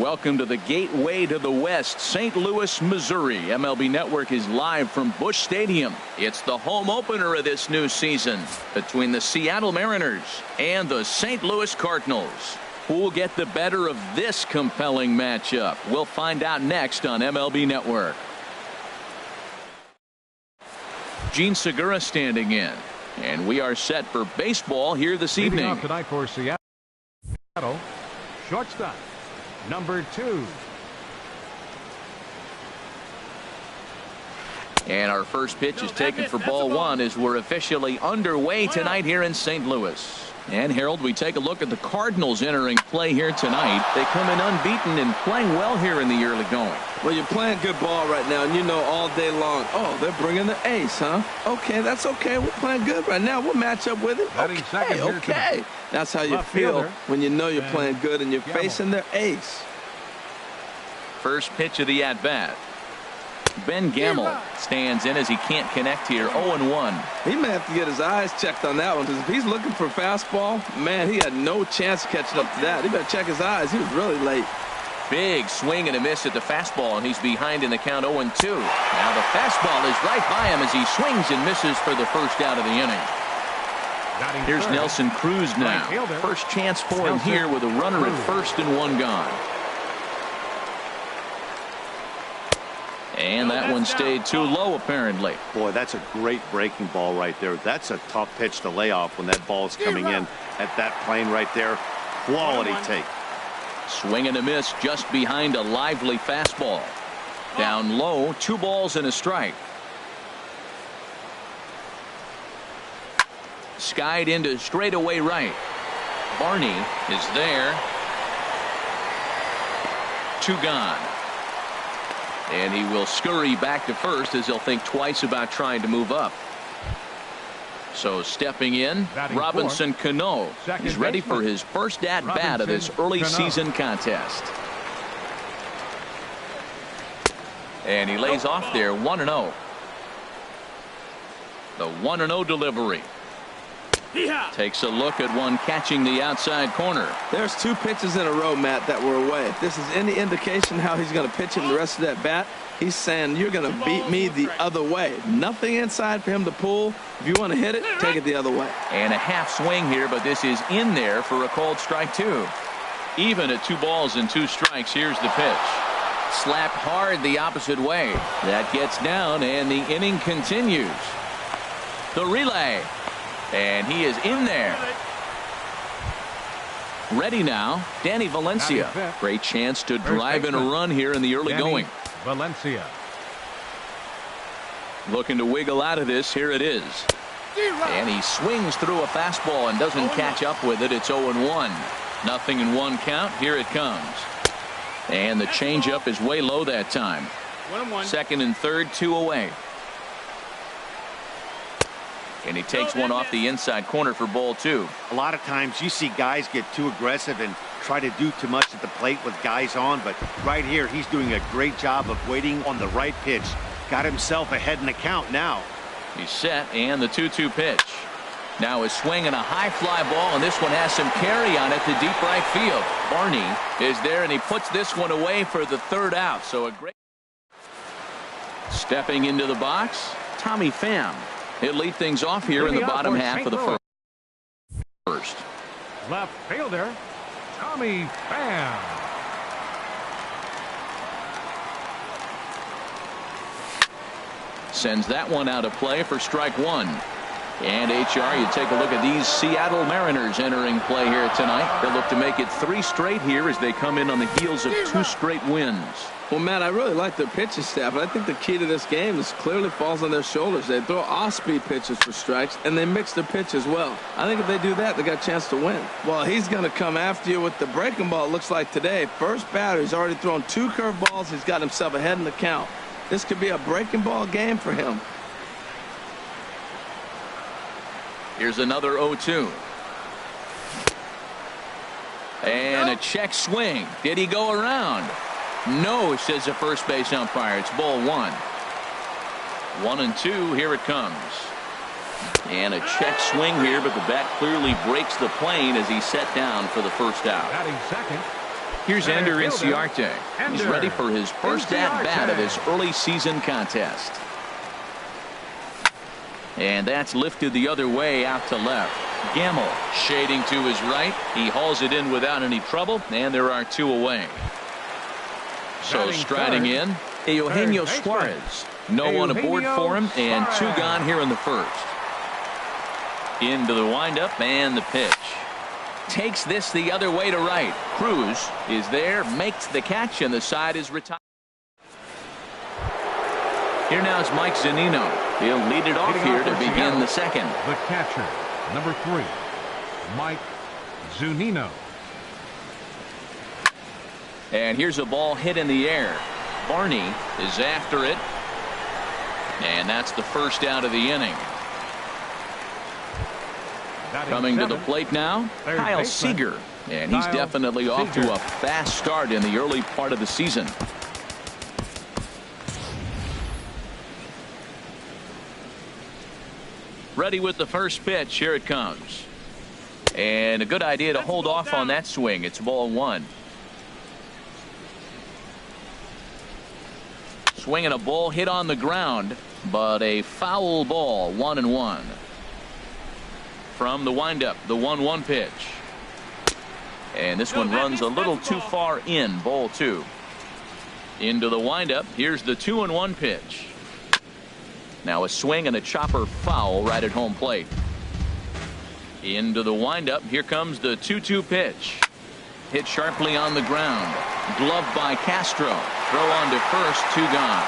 Welcome to the gateway to the West, St. Louis, Missouri. MLB Network is live from Busch Stadium. It's the home opener of this new season between the Seattle Mariners and the St. Louis Cardinals. Who will get the better of this compelling matchup? We'll find out next on MLB Network. Jean Segura standing in, and we are set for baseball here this evening. Leading off tonight for Seattle, shortstop, number 2. And our first pitch is taken for ball 1 as we're officially underway tonight here in St. Louis. And Harold, we take a look at the Cardinals entering play here tonight. They come in unbeaten and playing well here in the early going. Well, you're playing good ball right now, and you know all day long, oh, they're bringing the ace, huh? Okay, that's okay. We're playing good right now. We'll match up with it. Okay. That's how you feel when you know you're playing good and you're facing their ace. First pitch of the at-bat. Ben Gamel stands in as he can't connect here. 0-1. He may have to get his eyes checked on that one, because if he's looking for fastball, man, he had no chance of catching up to that. He better check his eyes. He was really late. Big swing and a miss at the fastball, and he's behind in the count 0-2. Now the fastball is right by him as he swings and misses for the first out of the inning. Here's Nelson Cruz now. First chance for him here with a runner at first and 1 gone. And that one stayed too low, apparently. Boy, that's a great breaking ball right there. That's a tough pitch to lay off when that ball is coming in at that plane right there. Quality take. Swing and a miss just behind a lively fastball. Down low, 2 balls and a strike. Skied into straightaway right. Barney is there. 2 gone. And he will scurry back to first as he'll think twice about trying to move up. So stepping in, Robinson Cano is ready for his first at-bat of this early season contest. And he lays off there 1-0. The 1-0 delivery. Takes a look at one catching the outside corner. There's 2 pitches in a row, Matt, that were away. If this is any indication how he's going to pitch him the rest of that bat, he's saying you're going to beat me the other way. Nothing inside for him to pull. If you want to hit it, take it the other way. And a half swing here, but this is in there for a called strike 2. Even at 2 balls and 2 strikes, here's the pitch. Slapped hard the opposite way. That gets down, and the inning continues. The relay. And he is in there. Ready now, Danny Valencia. Great chance to drive in a run here in the early going. Valencia. Looking to wiggle out of this. Here it is. And he swings through a fastball and doesn't catch up with it. It's 0-1. Nothing in 1 count. Here it comes. And the changeup is way low that time. 2nd and 3rd, 2 away. And he takes one off the inside corner for ball 2. A lot of times you see guys get too aggressive and try to do too much at the plate with guys on, but right here he's doing a great job of waiting on the right pitch. Got himself ahead in the count now. He's set, and the 2-2 pitch. Now a swing and a high fly ball, and this one has some carry on it to deep right field. Barney is there, and he puts this one away for the 3rd out. So a great stepping into the box, Tommy Pham. He'll lead things off here in the bottom half of the first. Left fielder, Tommy Pham. Sends that one out of play for strike 1. And HR, you take a look at these Seattle Mariners entering play here tonight. They'll look to make it 3 straight here as they come in on the heels of 2 straight wins. Well, Matt, I really like their pitching staff, but I think the key to this game is clearly falls on their shoulders. They throw off-speed pitches for strikes, and they mix their pitch as well. I think if they do that, they got a chance to win. Well, he's going to come after you with the breaking ball, it looks like today. First batter, he's already thrown 2 curveballs. He's got himself ahead in the count. This could be a breaking ball game for him. Here's another 0-2. And a check swing. Did he go around? No, says the first base umpire. It's ball 1. 1-2. Here it comes. And a check swing here, but the bat clearly breaks the plane as he's set down for the first out. Batting second, Here's Ender Inciarte. He's Ender ready for his first at-bat of this early season contest. And that's lifted the other way out to left. Gamble shading to his right. He hauls it in without any trouble, and there are 2 away. So striding in, Eugenio Suarez. No one aboard for him, and 2 gone here in the first. Into the windup and the pitch. Takes this the other way to right. Cruz is there, makes the catch, and the side is retired. Here now is Mike Zunino. He'll lead it off here to begin the second. The catcher, number 3, Mike Zunino. And here's a ball hit in the air. Barney is after it. And that's the first out of the inning. Coming to the plate now, Kyle Seager. And he's definitely off to a fast start in the early part of the season. Ready with the first pitch. Here it comes. And a good idea to hold off on that swing. It's ball 1. Swinging a ball hit on the ground, but a foul ball. 1-1. From the windup, the 1-1 pitch. And this one runs a little too far in. Ball 2. Into the windup. Here's the 2-1 pitch. Now a swing and a chopper foul right at home plate. Into the windup. Here comes the 2-2 pitch. Hit sharply on the ground. Gloved by Castro. Throw on to first. 2 gone.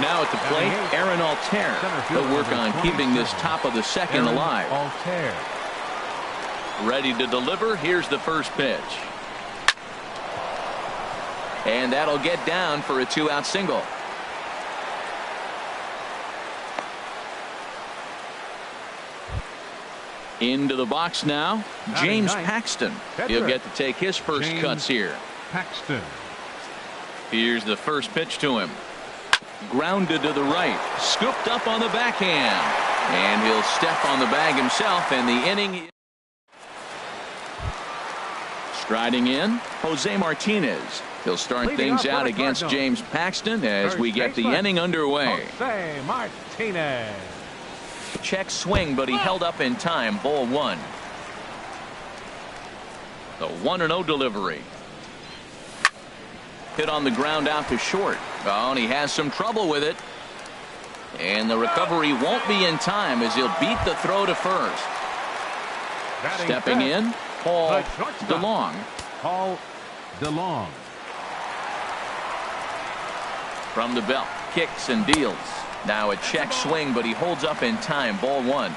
Now at the plate, Aaron Altair. He'll work on keeping this top of the second alive. Altair. Ready to deliver. Here's the first pitch. And that'll get down for a 2-out single. Into the box now, James Paxton. He'll get to take his first cuts here. Paxton. Here's the first pitch to him. Grounded to the right. Scooped up on the backhand. And he'll step on the bag himself, and the inning. Striding in, Jose Martinez. He'll start things out against James Paxton as we get the inning underway. Jose Martinez. Check swing, but he held up in time. Ball 1. The 1-0 delivery. Hit on the ground out to short. Oh, and he has some trouble with it. And the recovery won't be in time as he'll beat the throw to first. Stepping in, Paul DeLong. Paul DeLong. From the belt, kicks and deals. Now a check swing, but he holds up in time. Ball 1.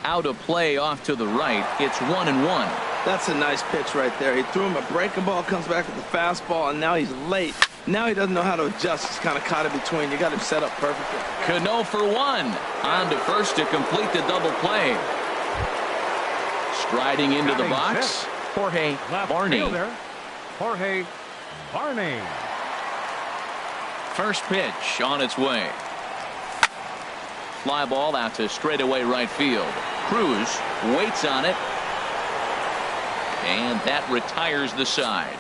Out of play off to the right. It's 1-1. That's a nice pitch right there. He threw him a breaking ball, comes back with the fastball, and now he's late. Now he doesn't know how to adjust. He's kind of caught in between. You got him set up perfectly. Cano for 1. On to first to complete the double play. Striding into the box, Jorge Barney. Jorge Barney. First pitch on its way. Fly ball out to straightaway right field. Cruz waits on it. And that retires the side.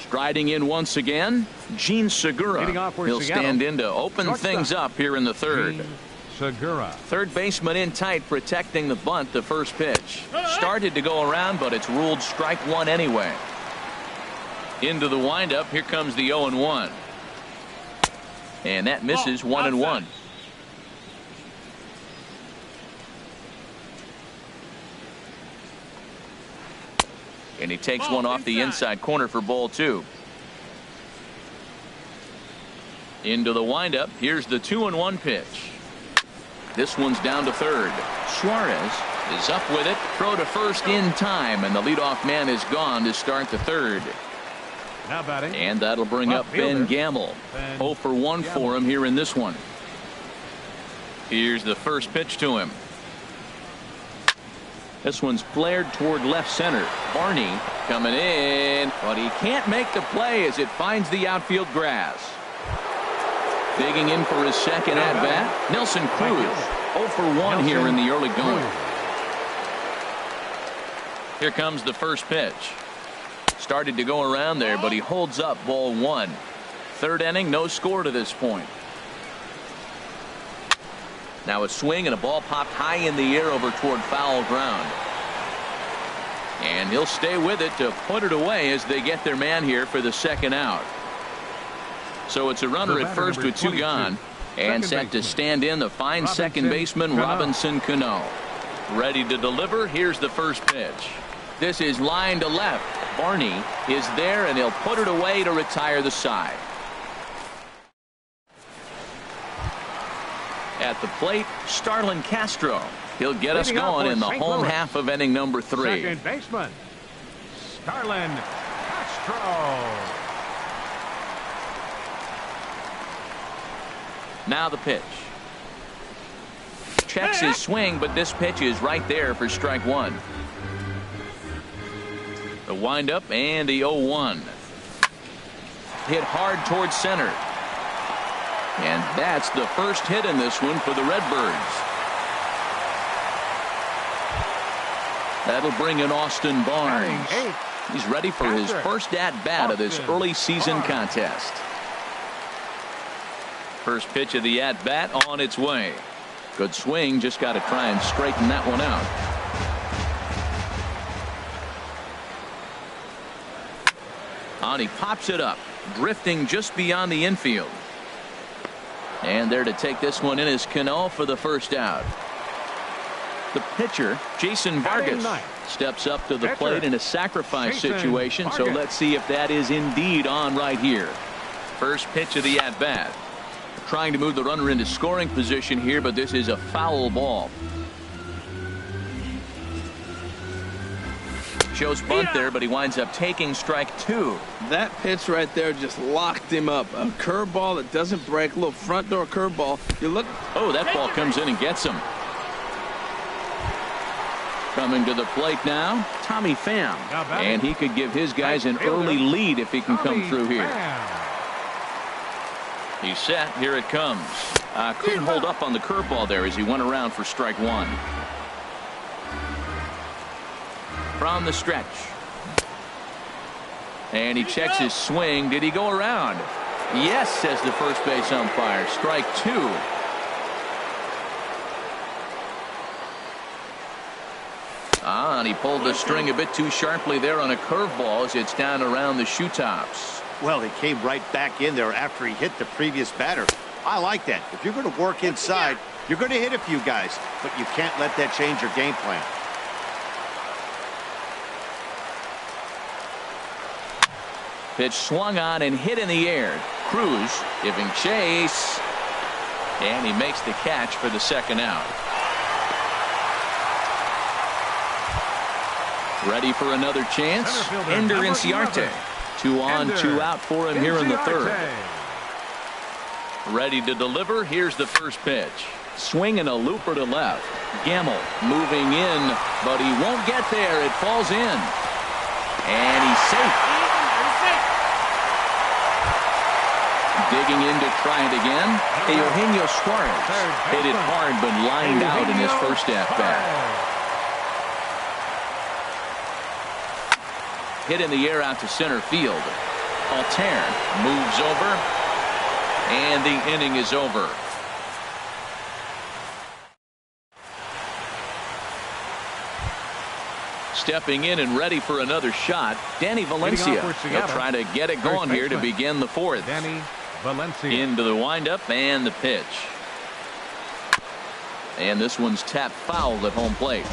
Striding in once again, Gene Segura. He'll stand in to open things up here in the third. Segura. Third baseman in tight, protecting the bunt. The first pitch started to go around, but it's ruled strike 1 anyway. Into the windup. Here comes the 0-1. And that misses. 1-1. And he takes one off the inside corner for ball 2. Into the windup. Here's the 2-1 pitch. This one's down to third. Suarez is up with it. Throw to first in time, and the leadoff man is gone to start the third. Now batting. And that'll bring up Ben Gamble. 0 for 1 for him here in this one. Here's the first pitch to him. This one's flared toward left center. Barney coming in, but he can't make the play as it finds the outfield grass. Digging in for his second at-bat, Nelson Cruz. 0 for 1 here in the early going. Here comes the first pitch. Started to go around there, but he holds up ball 1. Third inning, no score to this point. Now a swing and a ball popped high in the air over toward foul ground. And he'll stay with it to put it away as they get their man here for the second out. So it's a runner at first with 2 gone. And set to stand in the fine second baseman Robinson Cano. Ready to deliver. Here's the first pitch. This is line to left. Barney is there, and he'll put it away to retire the side. At the plate, Starlin Castro. He'll get us going in the home half of inning number 3. Second baseman, Starlin Castro. Now the pitch. Checks his swing, but this pitch is right there for strike 1. The windup and the 0-1. Hit hard towards center. And that's the first hit in this one for the Redbirds. That'll bring in Austin Barnes. He's ready for his first at-bat of this early season contest. First pitch of the at-bat on its way. Good swing, just got to try and straighten that one out. And he pops it up, drifting just beyond the infield. And there to take this one in is Cano for the first out. The pitcher, Jason Vargas, steps up to the plate in a sacrifice situation, so let's see if that is indeed on right here. First pitch of the at-bat. Trying to move the runner into scoring position here, but this is a foul ball. Shows bunt there, but he winds up taking strike 2. That pitch right there just locked him up. A curveball that doesn't break, a little front door curveball. You look. Oh, that ball comes in and gets him. Coming to the plate now, Tommy Pham. And he could give his guys an early lead if he can come through here. He's set. Here it comes. Couldn't hold up on the curveball there as he went around for strike 1. From the stretch. And he checks his swing. Did he go around? Yes, says the first base umpire. Strike 2. And he pulled the string a bit too sharply there on a curveball as it's down around the shoe tops. Well, he came right back in there after he hit the previous batter. I like that. If you're going to work inside, you're going to hit a few guys, but you can't let that change your game plan. Pitch swung on and hit in the air. Cruz giving chase. And he makes the catch for the second out. Ready for another chance. Ender Inciarte. 2 on, 2 out for him here in the third. Ready to deliver. Here's the first pitch. Swinging a looper to left. Gamble moving in, but he won't get there. It falls in. And he's safe. Digging in to try it again. Eugenio Suarez hit it hard but lined out in his first at-bat. Hit in the air out to center field. Altair moves over, and the inning is over. Stepping in and ready for another shot, Danny Valencia. He'll try to get it going here to begin the fourth. Danny Valencia. Into the windup and the pitch. And this one's tapped foul at home plate.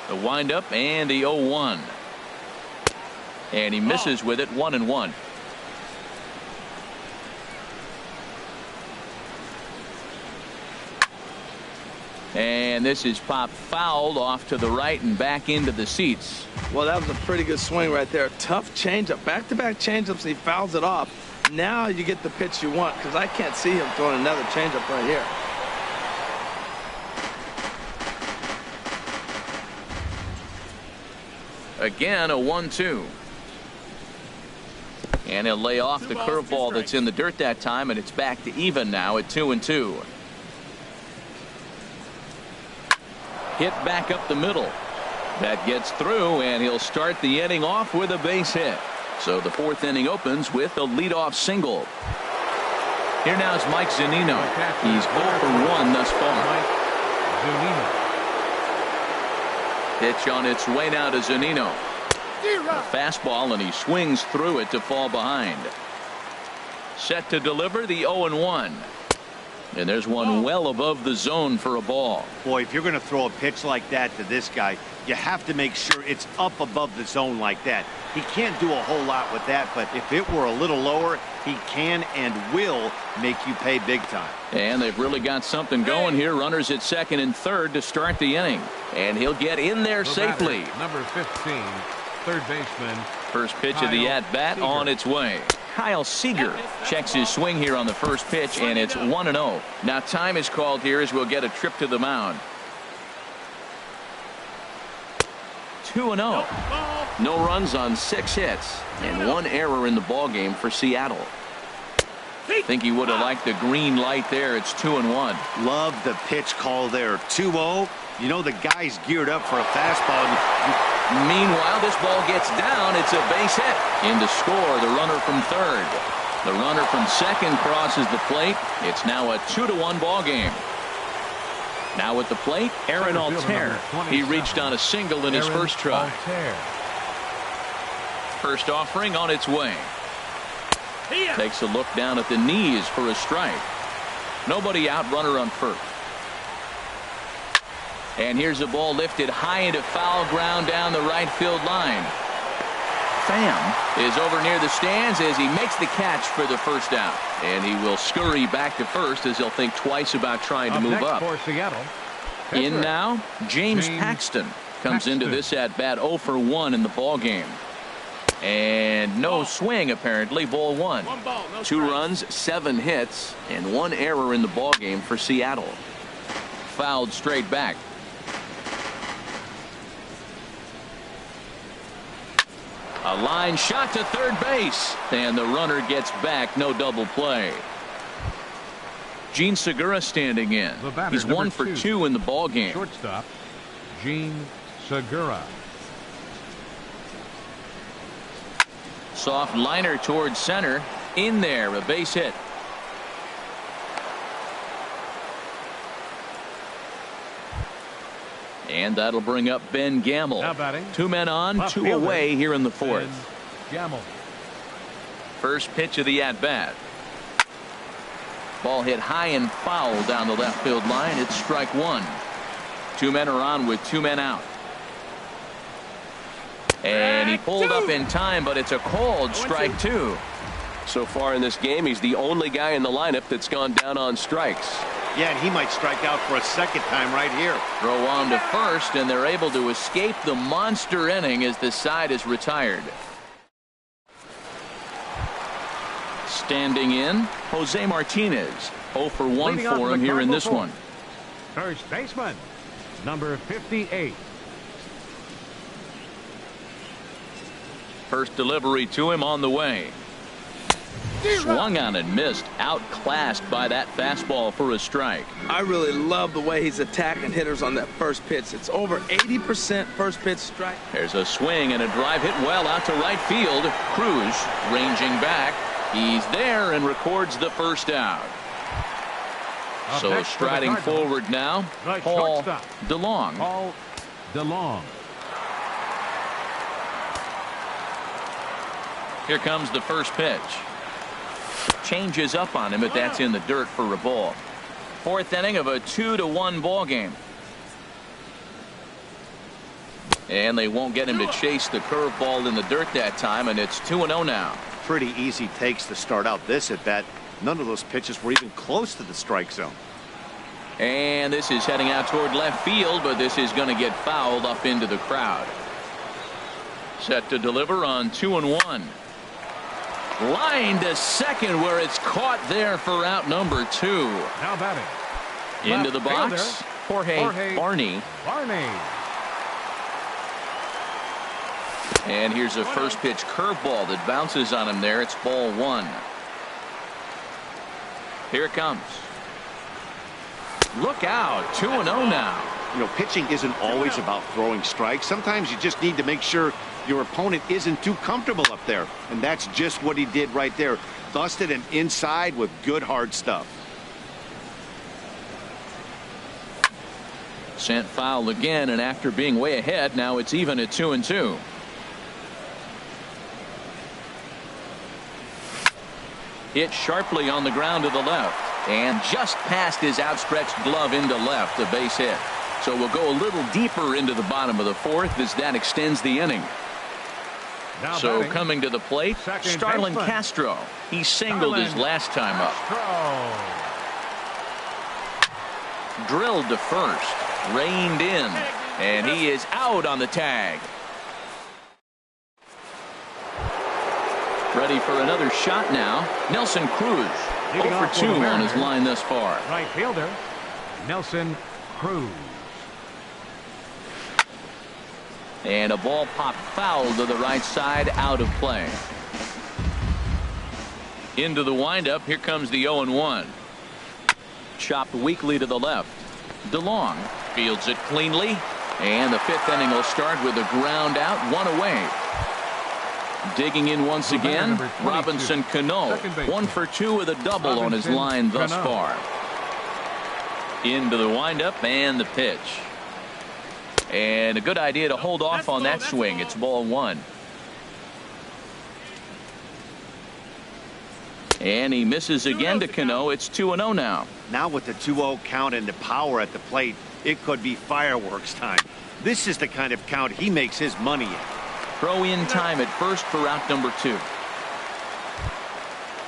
The windup and the 0-1. And he misses with it, 1-1. And this is popped fouled off to the right and back into the seats. Well, that was a pretty good swing right there. Tough changeup. Back-to-back changeups, and he fouls it off. Now you get the pitch you want, because I can't see him throwing another changeup right here. Again, a 1-2. And he'll lay off the curveball that's in the dirt that time, and it's back to even now at 2-2. Hit back up the middle. That gets through, and he'll start the inning off with a base hit. So the fourth inning opens with a leadoff single. Here now is Mike Zunino. He's 0 for 1 thus far. Pitch on its way now to Zunino. A fastball, and he swings through it to fall behind. Set to deliver the 0-1. And there's one well above the zone for a ball. Boy, if you're going to throw a pitch like that to this guy, you have to make sure it's up above the zone like that. He can't do a whole lot with that, but if it were a little lower, he can and will make you pay big time. And they've really got something going here. Runners at second and third to start the inning. And he'll get in there safely. Number 15, third baseman. First pitch of the at-bat on its way. Kyle Seager checks his swing here on the first pitch, and it's 1-0. Now time is called here as we'll get a trip to the mound. 2-0. No runs on 6 hits and 1 error in the ballgame for Seattle. Think he would have liked the green light there. It's 2-1. Love the pitch call there. 2-0. You know the guy's geared up for a fastball. Meanwhile, this ball gets down. It's a base hit. In to score, the runner from third. The runner from second crosses the plate. It's now a 2-1 ball game. Now at the plate, Aaron Altair. He reached on a single in his first try. First offering on its way. Takes a look down at the knees for a strike. Nobody out, runner on first. And here's a ball lifted high into foul ground down the right field line. Pham is over near the stands as he makes the catch for the first out. And he will scurry back to first as he'll think twice about trying to move up. For Seattle, in now, James Paxton comes into this at bat 0 for 1 in the ball game. And no swing apparently. Ball 1. 2 runs, 7 hits, and 1 error in the ball game for Seattle. Fouled straight back. A line shot to third base, and the runner gets back. No double play. Gene Segura standing in. He's 1 for 2 in the ball game. Shortstop, Gene Segura. Soft liner towards center. In there, a base hit. And that'll bring up Ben Gamel. 2 men on, 2 away here in the fourth. Gamel. First pitch of the at-bat. Ball hit high and foul down the left field line. It's strike 1. 2 men are on with 2 men out. And he pulled up in time, but it's a called strike 2. So far in this game, he's the only guy in the lineup that's gone down on strikes. Yeah, and he might strike out for a second time right here. Throw on to first, and they're able to escape the monster inning as the side is retired. Standing in, Jose Martinez. 0 for 1 for him here in this one. First baseman, number 58. First delivery to him on the way. Swung on and missed. Outclassed by that fastball for a strike. I really love the way he's attacking hitters on that first pitch. It's over 80% first pitch strike. There's a swing and a drive hit well out to right field. Cruz ranging back. He's there and records the first out. So striding forward now, Paul DeLong. Paul DeLong. Here comes the first pitch. Changes up on him, but that's in the dirt for a ball. Fourth inning of a 2-1 ball game. And they won't get him to chase the curveball in the dirt that time, and it's 2-0 now. Pretty easy takes to start out this at bat. None of those pitches were even close to the strike zone. And this is heading out toward left field, but this is going to get fouled up into the crowd. Set to deliver on 2-1. Line to second where it's caught there for out number 2. Now batting. Into the box, Jorge Barney. And here's a first pitch curveball that bounces on him there. It's ball 1. Here it comes. Look out. 2-0 now. You know, pitching isn't always about throwing strikes. Sometimes you just need to make sure your opponent isn't too comfortable up there. And that's just what he did right there. Busted him inside with good hard stuff. Sent foul again, and after being way ahead, now it's even at 2-2. Hit sharply on the ground to the left, and just past his outstretched glove into left, a base hit. So we'll go a little deeper into the bottom of the 4th as that extends the inning. Now so batting, coming to the plate, Starlin Castro. He singled his last time up. Drilled to first, reined in, and he is out on the tag. Ready for another shot now. Nelson Cruz, 0 for 2 on his line thus far. Right fielder, Nelson Cruz. And a ball popped foul to the right side, out of play. Into the windup, here comes the 0-1. Chopped weakly to the left. DeLong fields it cleanly, and the 5th inning will start with a ground out, 1 away. Digging in once again, Robinson Cano, 1 for 2 with a double on his line thus far. Into the windup and the pitch. And a good idea to hold off on that swing. It's ball 1. And he misses again to Cano. It's 2-0 now. Now with the 2-0 count and the power at the plate, it could be fireworks time. This is the kind of count he makes his money in. Throw in time at first for out number 2.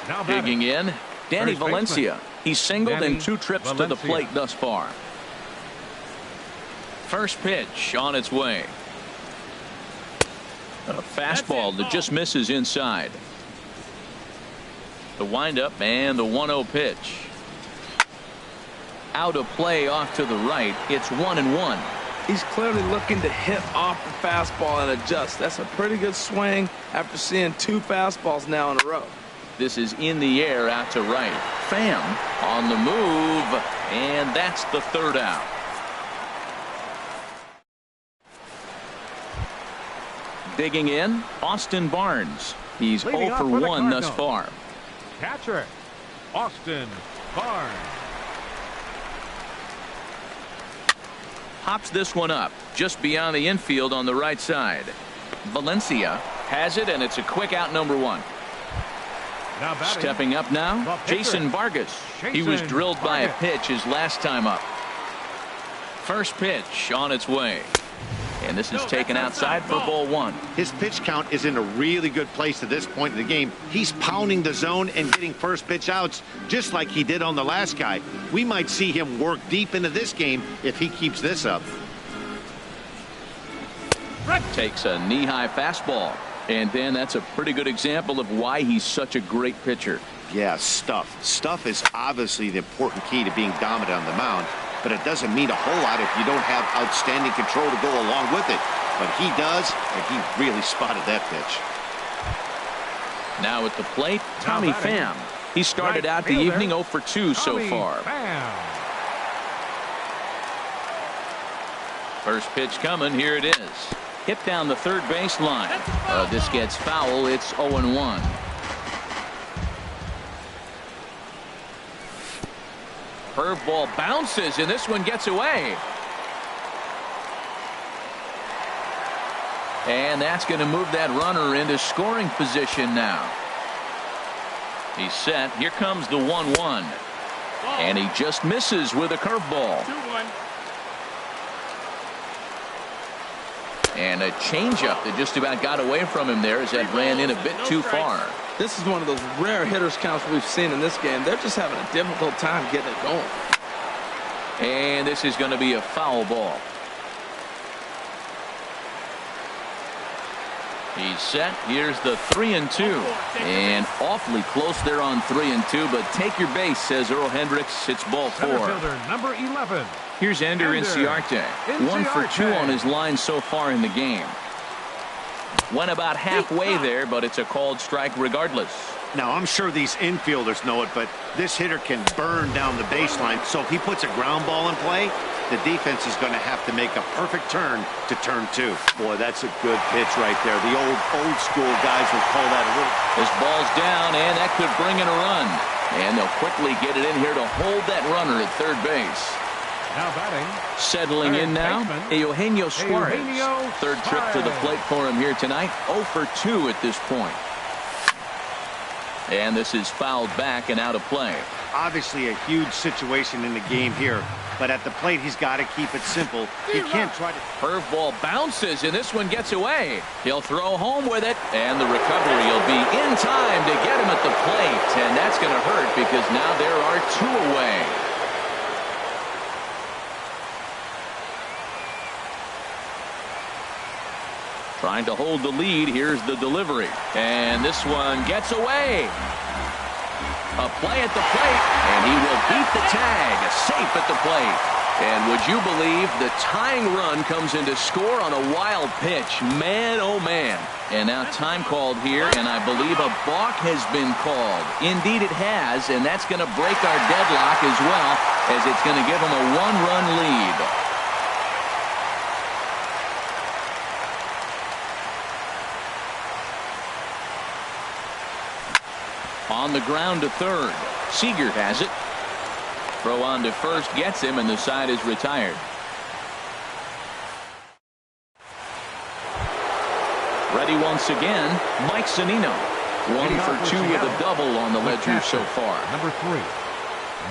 Now digging in, Danny Valencia. He's singled in 2 trips to the plate thus far. First pitch on its way. A fastball that just misses inside. The windup and the 1-0 pitch. Out of play off to the right. It's 1-1. He's clearly looking to hit off the fastball and adjust. That's a pretty good swing after seeing 2 fastballs now in a row. This is in the air out to right. Pham on the move, and that's the 3rd out. Digging in, Austin Barnes. He's 0 for 1 thus far. Catcher, Austin Barnes. Pops this one up just beyond the infield on the right side. Valencia has it, and it's a quick out, number 1. Now batting, stepping up now, Jason Vargas. He was drilled by a pitch his last time up. First pitch on its way. And this is taken outside for ball 1. His pitch count is in a really good place at this point in the game. He's pounding the zone and getting first pitch outs just like he did on the last guy. We might see him work deep into this game if he keeps this up. Takes a knee-high fastball. And then that's a pretty good example of why he's such a great pitcher. Yeah, stuff. Stuff is obviously the important key to being dominant on the mound. But it doesn't mean a whole lot if you don't have outstanding control to go along with it. But he does, and he really spotted that pitch. Now at the plate, Tommy Pham. He started out the evening 0 for 2 so far. First pitch coming. Here it is. Hit down the third base line. This gets foul. It's 0-1. Curveball bounces, and this one gets away. And that's going to move that runner into scoring position now. He's set. Here comes the 1-1. And he just misses with a curveball. 2-1. And a changeup that just about got away from him there as that ran in a bit too far. This is one of those rare hitters counts we've seen in this game. They're just having a difficult time getting it going. And this is going to be a foul ball. He's set. Here's the 3-2. And awfully close there on 3-2, but take your base, says Earl Hendricks. It's ball 4. Center fielder, number 11. Here's Ender Inciarte. 1 for 2 on his line so far in the game. Went about halfway there, but it's a called strike regardless. Now, I'm sure these infielders know it, but this hitter can burn down the baseline. So if he puts a ground ball in play, the defense is going to have to make a perfect turn to turn two. Boy, that's a good pitch right there. The old school guys would call that a little. This ball's down, and that could bring in a run. And they'll quickly get it in here to hold that runner at third base. Now batting. Settling in now, Eugenio Suarez. Third trip to the plate for him here tonight. 0 for 2 at this point. And this is fouled back and out of play. Obviously a huge situation in the game here, but at the plate he's got to keep it simple. He can't try to. Curveball bounces, and this one gets away. He'll throw home with it, and the recovery will be in time to get him at the plate. And that's going to hurt because now there are 2 away. Trying to hold the lead. Here's the delivery. And this one gets away. A play at the plate, and he will beat the tag. Safe at the plate. And would you believe the tying run comes in to score on a wild pitch? Man, oh man. And now time called here, and I believe a balk has been called. Indeed it has, and that's going to break our deadlock as well, as it's going to give them a 1-run lead. On the ground to third. Seager has it. Throw on to first gets him, and the side is retired. Ready once again, Mike Zunino. 1 for 2 with a double on the ledger so far. Number 3,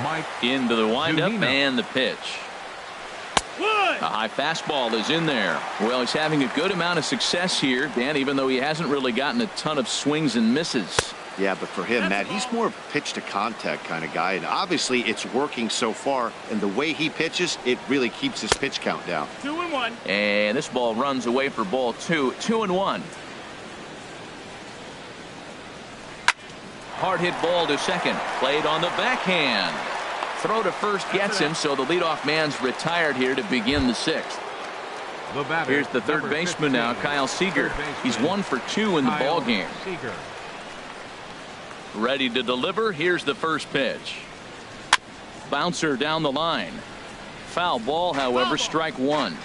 Mike. Into the windup Zunino. and the pitch. A high fastball is in there. Well, he's having a good amount of success here, Dan, even though he hasn't really gotten a ton of swings and misses. Yeah, but for him, Matt, he's more of a pitch to contact kind of guy, and obviously it's working so far, and the way he pitches, it really keeps his pitch count down. 2-1. And this ball runs away for ball 2. 2-1. Hard hit ball to second. Played on the backhand. Throw to first gets him, so the leadoff man's retired here to begin the 6th. The batter, Here's the third number baseman 15, now, Kyle Seager. He's 1 for 2 in the ball game. Seager. Ready to deliver. Here's the first pitch. Bouncer down the line. Foul ball, however, strike 1.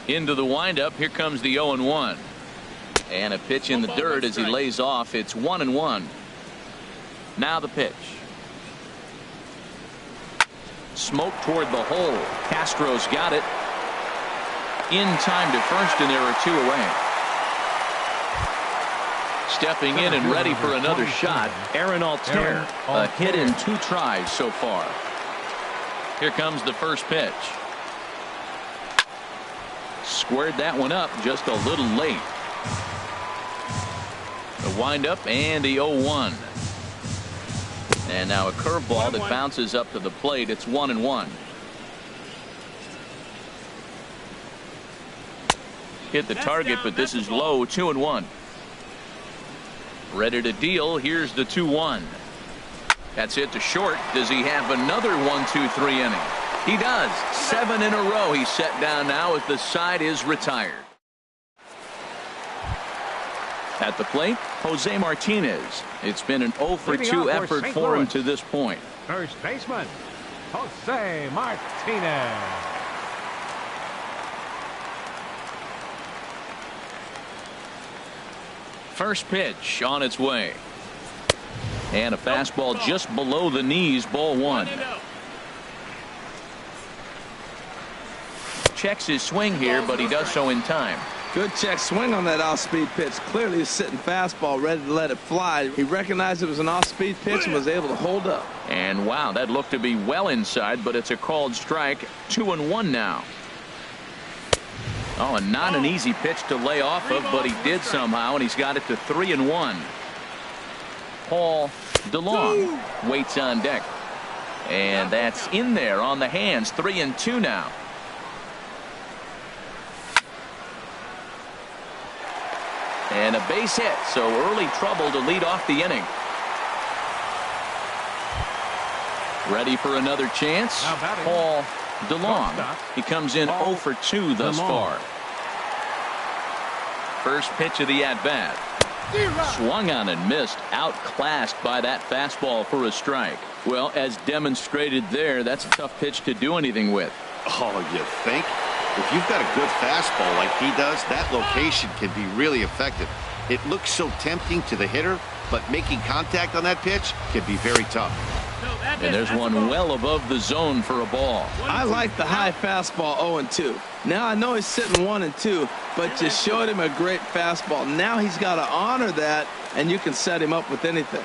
Into the windup. Here comes the 0-1. And a pitch in the dirt as he lays off. It's 1-1. Now the pitch. Smoke toward the hole. Castro's got it. In time to first, and there are 2 away. Stepping in and ready for another shot, Aaron Altair. A hit in 2 tries so far. Here comes the first pitch. Squared that one up just a little late. The windup and the 0-1. And now a curveball that bounces up to the plate. It's 1-1. Hit the target, but this is low. 2-1. Ready to deal. Here's the 2-1. That's it to short. Does he have another 1-2-3 inning? He does. 7 in a row he's set down now as the side is retired. At the plate, Jose Martinez. It's been an 0 for 2 effort for him to this point. First baseman, Jose Martinez. First pitch on its way. And a fastball just below the knees, ball 1. Checks his swing here, but he does so in time. Good check swing on that off-speed pitch. Clearly a sitting fastball ready to let it fly. He recognized it was an off-speed pitch and was able to hold up. And wow, that looked to be well inside, but it's a called strike. 2-1 now. Oh, and not an easy pitch to lay off of, but he did somehow, and he's got it to 3-1. Paul DeLong waits on deck. And that's in there on the hands. 3-2 now. And a base hit, so early trouble to lead off the inning. Ready for another chance. Paul DeLong. He comes in 0 for 2 thus far. First pitch of the at-bat. Swung on and missed. Outclassed by that fastball for a strike. Well, as demonstrated there, that's a tough pitch to do anything with. Oh, you think? If you've got a good fastball like he does, that location can be really effective. It looks so tempting to the hitter, but making contact on that pitch can be very tough. And there's one well above the zone for a ball. I like the high fastball 0-2. Now I know he's sitting 1-2, but you showed him a great fastball. Now he's got to honor that, and you can set him up with anything.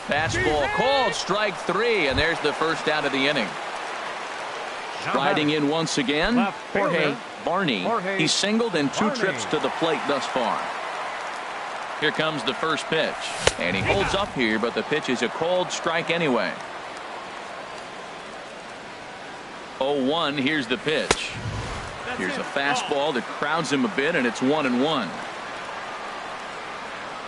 Fastball called, strike 3, and there's the first out of the inning. Striding in once again, Jorge Barney. He's singled in 2 trips to the plate thus far. Here comes the first pitch, and he holds up here, but the pitch is a called strike anyway. 0-1, here's the pitch. Here's a fastball that crowds him a bit, and it's 1-1.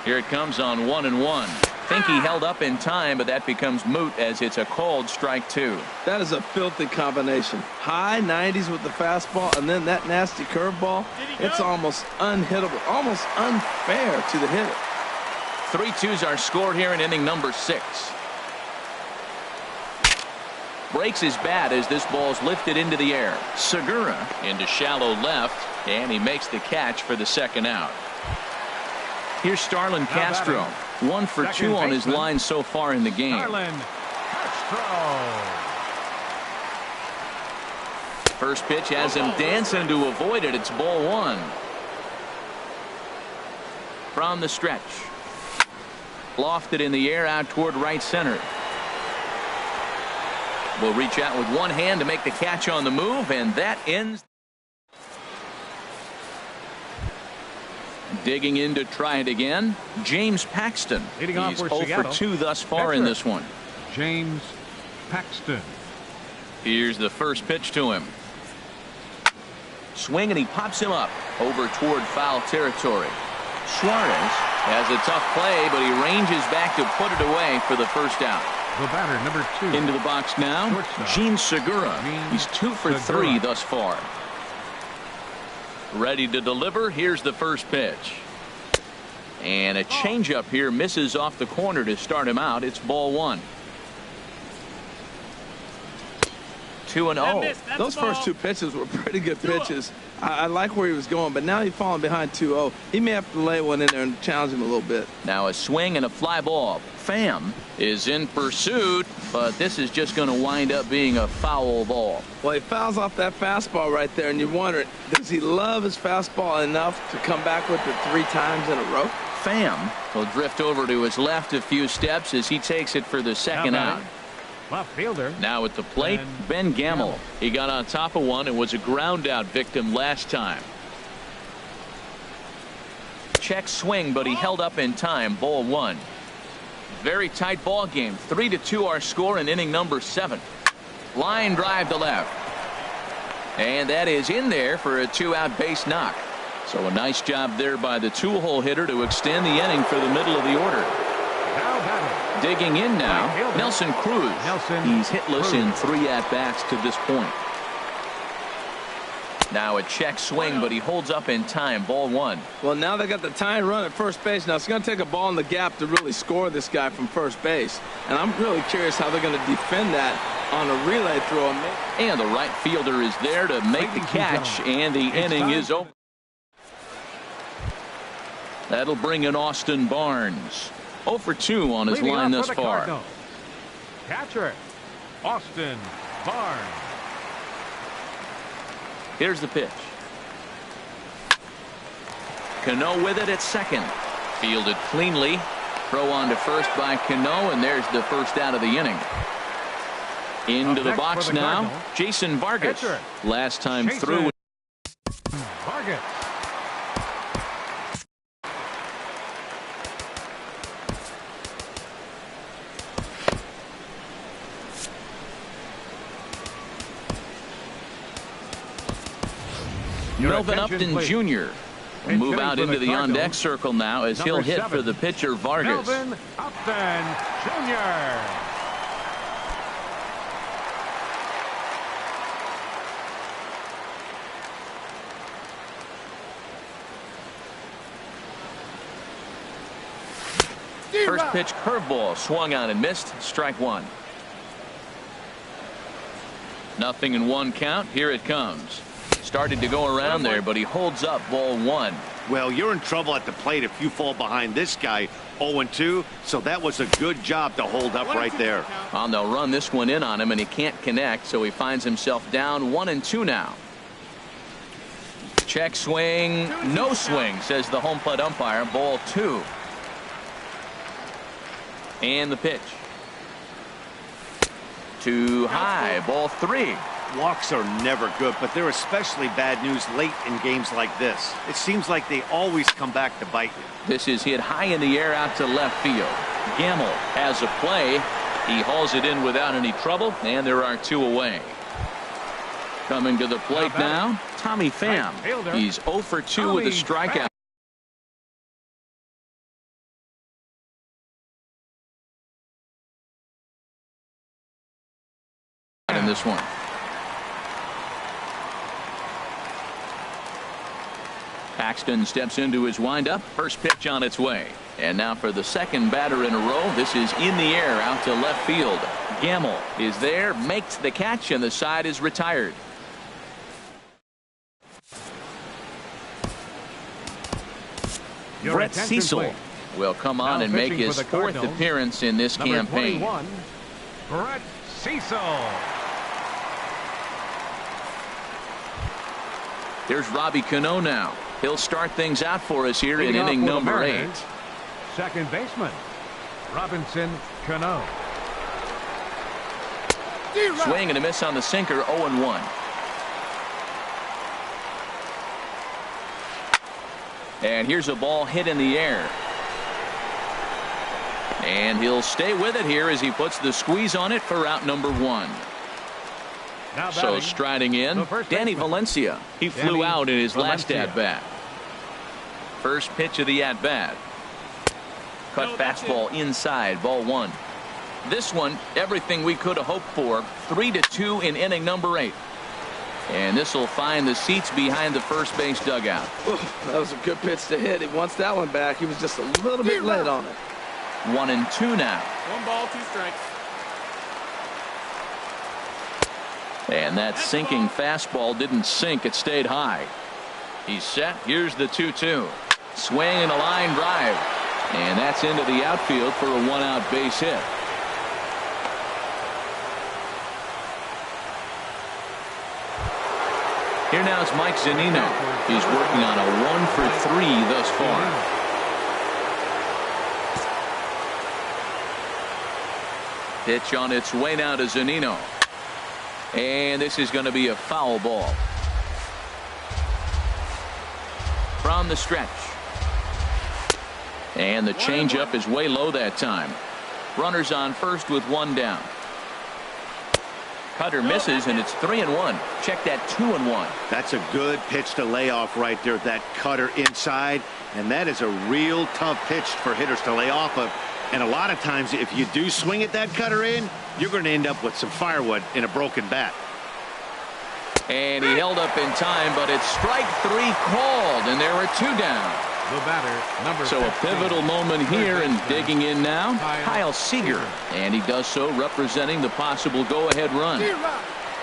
Here it comes on 1-1. Think he held up in time, but that becomes moot as it's a called strike 2. That is a filthy combination. High 90s with the fastball, and then that nasty curveball. It's almost unhittable, almost unfair to the hitter. 3-2s are scored here in inning number 6. Breaks his bat as this ball's lifted into the air. Segura into shallow left, and he makes the catch for the second out. Here's Starlin Castro. 1 for 2 on his line so far in the game. Starlin Castro. First pitch has him dancing to avoid it. It's ball 1. From the stretch. Lofted in the air out toward right center. Will reach out with one hand to make the catch on the move, and that ends. Digging in to try it again, James Paxton. He's 0 for 2 thus far in this one. James Paxton. Here's the first pitch to him. Swing, and he pops him up over toward foul territory. Suarez has a tough play, but he ranges back to put it away for the first out. The batter, number 2. Into the box now, Jean Segura. He's 2 for 3 thus far. Ready to deliver. Here's the first pitch. And a changeup here misses off the corner to start him out. It's ball 1. 2-0. Those first 2 pitches were pretty good pitches. I like where he was going, but now he's falling behind 2-0. He may have to lay one in there and challenge him a little bit. Now a swing and a fly ball. Pham is in pursuit, but this is just going to wind up being a foul ball. Well, he fouls off that fastball right there, and you wonder, does he love his fastball enough to come back with it 3 times in a row? Pham will drift over to his left a few steps as he takes it for the second out. Left fielder. Now at the plate, Ben Gamel. He got on top of one and was a ground out victim last time. Check swing, but he held up in time. Ball 1. Very tight ball game. 3-2 our score in inning number 7. Line drive to left. And that is in there for a 2-out base knock. So a nice job there by the 2-hole hitter to extend the inning for the middle of the order. Now batting. Digging in now, Nelson Cruz. He's hitless in 3 at-bats to this point. Now a check swing, but he holds up in time. Ball 1. Well, now they got the tying run at first base. Now it's going to take a ball in the gap to really score this guy from first base. And I'm really curious how they're going to defend that on a relay throw. And the right fielder is there to make the catch, and the inning is over. That'll bring in Austin Barnes. 0 for 2 on his line thus far. Catcher, Austin Barnes. Here's the pitch. Cano with it at second. Fielded cleanly. Throw on to first by Cano, and there's the first out of the inning. Into the box now, Jason Vargas. Last time through. Vargas. Melvin Upton Jr. will move out into the on-deck circle now as he'll hit for the pitcher Vargas. Melvin Upton Jr. First pitch curveball swung on and missed. Strike one. 0-1 count. Here it comes. Started to go around there, but he holds up. Ball one. Well, you're in trouble at the plate if you fall behind this guy 0-2, so that was a good job to hold up right there. And they'll run this one in on him, and he can't connect, so he finds himself down 1-2 now. Check swing, no swing, says the home plate umpire. Ball two. And the pitch. Too high. Ball three. Walks are never good, but they're especially bad news late in games like this. It seems like they always come back to bite you. This is hit high in the air out to left field. Gamble has a play. He hauls it in without any trouble, and there are two away. Coming to the plate now, Tommy Pham. He's 0 for 2 with a strikeout. In this one. Paxton steps into his windup. First pitch on its way. And now for the second batter in a row. This is in the air out to left field. Gamble is there, makes the catch, and the side is retired. Brett Cecil will come on and make his fourth appearance in this campaign. Brett Cecil. There's Robbie Cano now. He'll start things out for us here in inning number 8. Second baseman, Robinson Cano. Swing and a miss on the sinker, 0-1. And here's a ball hit in the air. And he'll stay with it here as he puts the squeeze on it for out number 1. So striding in, Danny Valencia. He flew out in his last at-bat. First pitch of the at-bat. Cut fastball inside, ball 1. This one, everything we could have hoped for. 3-2 in inning number 8. And this will find the seats behind the first base dugout. That was a good pitch to hit. He wants that one back. He was just a little bit late on it. 1-2 now. 1 ball, 2 strikes. And that sinking fastball didn't sink. It stayed high. He's set. Here's the 2-2. Swing and a line drive. And that's into the outfield for a 1-out base hit. Here now is Mike Zunino. He's working on a 1 for 3 thus far. Pitch on its way now to Zunino. And this is going to be a foul ball. From the stretch. And the changeup is way low that time. Runners on first with 1 down. Cutter misses, and it's 3-1. Check that 2-1. That's a good pitch to lay off right there. That cutter inside, and that is a real tough pitch for hitters to lay off of. And a lot of times, if you do swing at that cutter in, you're going to end up with some firewood in a broken bat. And he held up in time, but it's strike 3 called, and there are 2 down. The batter, number So a 15. pivotal moment here, and digging in now, Kyle Seager. And he does so representing the possible go-ahead run.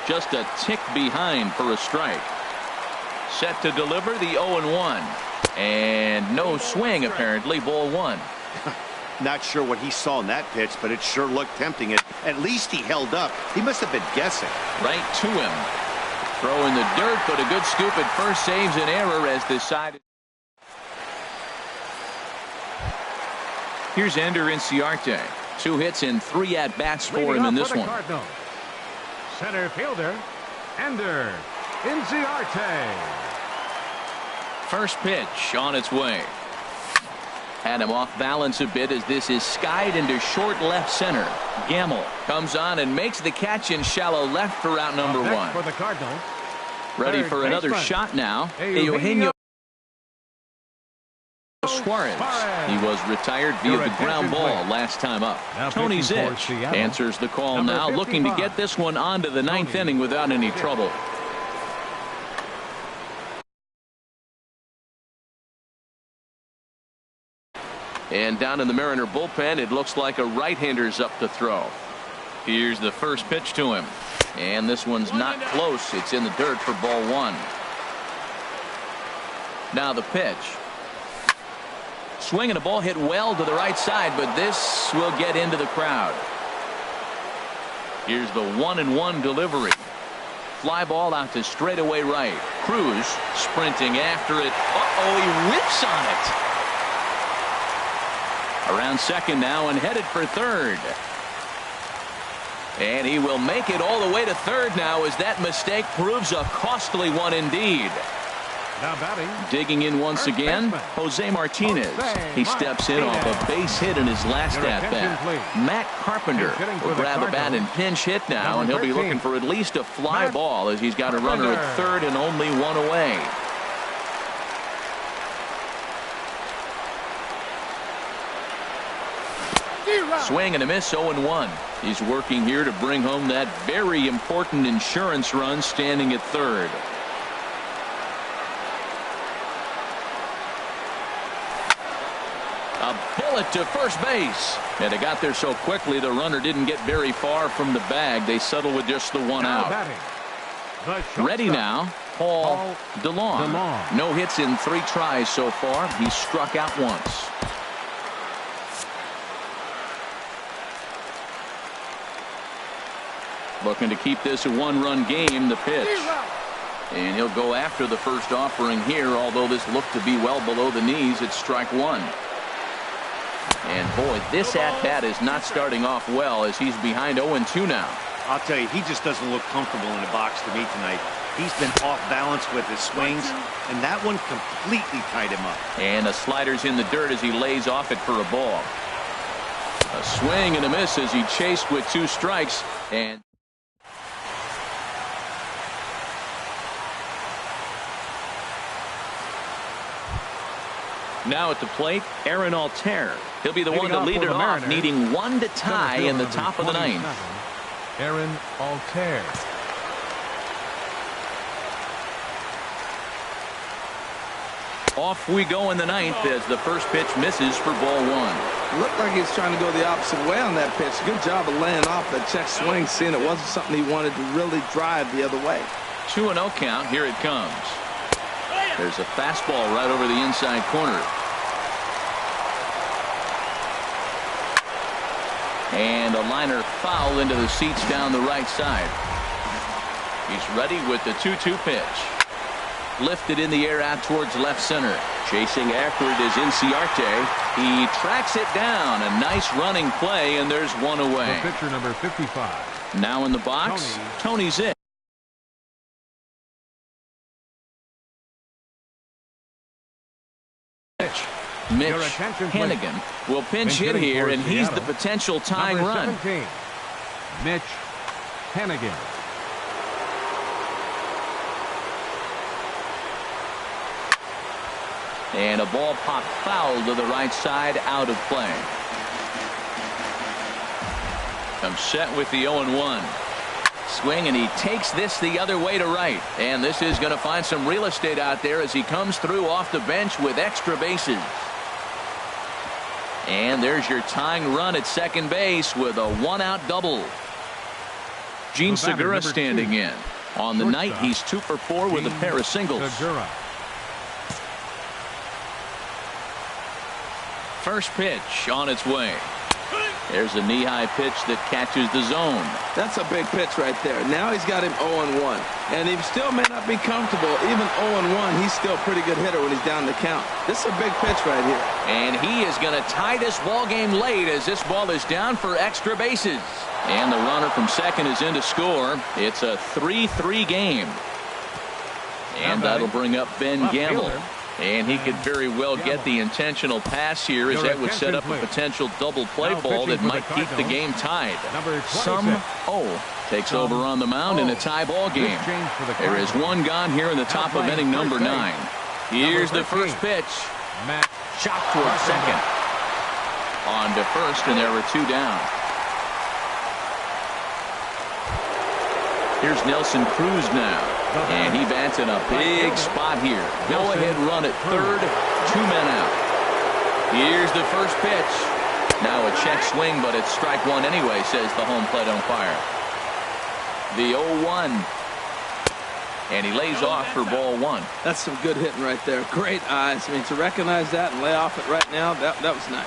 Just a tick behind for a strike. Set to deliver the 0-1. And no swing, apparently, ball 1. Not sure what he saw in that pitch, but it sure looked tempting. At least he held up. He must have been guessing. Right to him. Throw in the dirt, but a good scoop at first saves an error as this side. Here's Ender Inciarte. 2 hits and 3 at-bats for him in this one. Cardinals. Center fielder, Ender Inciarte. First pitch on its way. Had him off balance a bit as this is skied into short left center. Gamble comes on and makes the catch in shallow left for out number 1. For the Cardinals. Ready Third for another baseman, shot now. Eugenio Suarez. He was retired via the ground ball last time up. Now Tony pitching for Zitch Seattle. answers the call Number now, looking to 55. get this one on to the 9th inning without any trouble. And down in the Mariner bullpen, it looks like a right-hander's up to throw. Here's the first pitch to him. And this one's not close. It's in the dirt for ball one. Now the pitch. Swing and a ball hit well to the right side, but this will get into the crowd. Here's the 1-1 delivery. Fly ball out to straightaway right. Cruz sprinting after it. Uh-oh, he whips on it. Around second now and headed for third. And he will make it all the way to third now as that mistake proves a costly one indeed. Now batting. Digging in once again, Jose Martinez. He steps in off a base hit in his last at-bat. Matt Carpenter will grab a bat and pinch hit now, and he'll be looking for at least a fly ball as he's got a runner at third and only one away. Swing and a miss, 0-1. He's working here to bring home that very important insurance run, standing at third. A bullet to first base. And it got there so quickly the runner didn't get very far from the bag. They settle with just the one out. Ready now, Paul DeLong. No hits in 3 tries so far. He's struck out once. Looking to keep this a 1-run game. The pitch. And he'll go after the first offering here, although this looked to be well below the knees. It's strike one. And boy, this at-bat is not starting off well as he's behind 0-2 now. I'll tell you, he just doesn't look comfortable in the box to me tonight. He's been off balance with his swings, and that one completely tied him up. And the slider's in the dirt as he lays off it for a ball. A swing and a miss as he chased with 2 strikes. And now at the plate, Aaron Altair. He'll be the one to lead it off, needing 1 to tie in the top of the 9th. Aaron Altair. Off we go in the 9th as the first pitch misses for ball 1. Looked like he was trying to go the opposite way on that pitch. Good job of laying off that check swing, seeing it wasn't something he wanted to really drive the other way. 2-0 count. Here it comes. There's a fastball right over the inside corner. And a liner foul into the seats down the right side. He's ready with the 2-2 pitch. Lifted in the air out towards left center. Chasing after it is Inciarte. He tracks it down. A nice running play, and there's one away. The pitcher number 55. Now in the box, Tony Zinn. Mitch Hannigan will pinch hit here, and he's the potential tying run. 17, Mitch Hannigan. And a ball popped foul to the right side, out of play. Comes set with the 0-1. Swing, and he takes this the other way to right. And this is going to find some real estate out there as he comes through off the bench with extra bases. And there's your tying run at second base with a 1-out double. Gene Segura standing in. On the night, he's 2 for 4 with a pair of singles. Segura. First pitch on its way. There's a knee-high pitch that catches the zone. That's a big pitch right there. Now he's got him 0-1. And he still may not be comfortable. Even 0-1, he's still a pretty good hitter when he's down the count. This is a big pitch right here. And he is going to tie this ball game late as this ball is down for extra bases. And the runner from second is in to score. It's a 3-3 game. And that'll bring up Ben Gamble. And he could very well get the intentional pass here, as that would set up a potential double play ball that might keep the game tied. Some takes over on the mound in a tie ball game. There is one gone here in the top of inning number 9. Here's the first pitch. Shot towards second. On to first, and there were 2 down. Here's Nelson Cruz now. And he bats in a big spot here. Go ahead run at third. 2 men out. Here's the first pitch. Now a check swing, but it's strike one anyway, says the home plate umpire. The 0-1. And he lays off for ball one. That's some good hitting right there. Great eyes. I mean, to recognize that and lay off it right now, that was nice.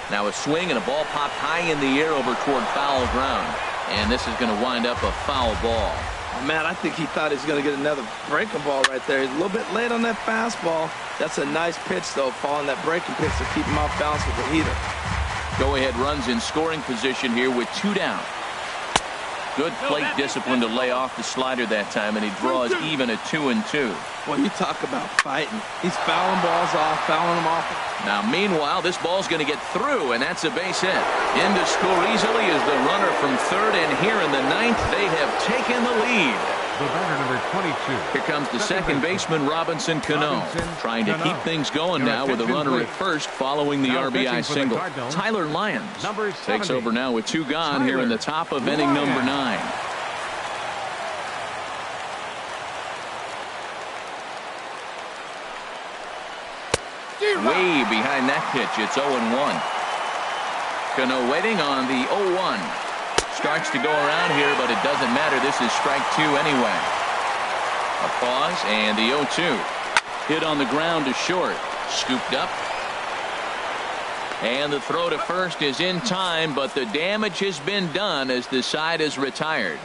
Now a swing and a ball popped high in the air over toward foul ground. And this is going to wind up a foul ball. Oh, man, I think he thought he was going to get another breaking ball right there. He's a little bit late on that fastball. That's a nice pitch, though, following that breaking pitch to keep him off balance with the heater. Go-ahead runs in scoring position here with 2 down. Good plate discipline to lay off the slider that time, and he draws even at 2-2. Well, you talk about fighting. He's fouling balls off, fouling them off. Now, meanwhile, this ball's going to get through, and that's a base hit. In to score easily is the runner from third, and here in the ninth, they have taken the lead. The batter, number 22. Here comes the second baseman, Robinson Cano, trying to keep things going now with a runner at first following the RBI single. Tyler Lyons takes over now with 2 gone here in the top of inning number 9. Way behind that pitch. It's 0-1. Cano waiting on the 0-1. Starts to go around here, but it doesn't matter. This is strike 2 anyway. A pause, and the 0-2. Hit on the ground to short. Scooped up. And the throw to first is in time, but the damage has been done as the side is retired.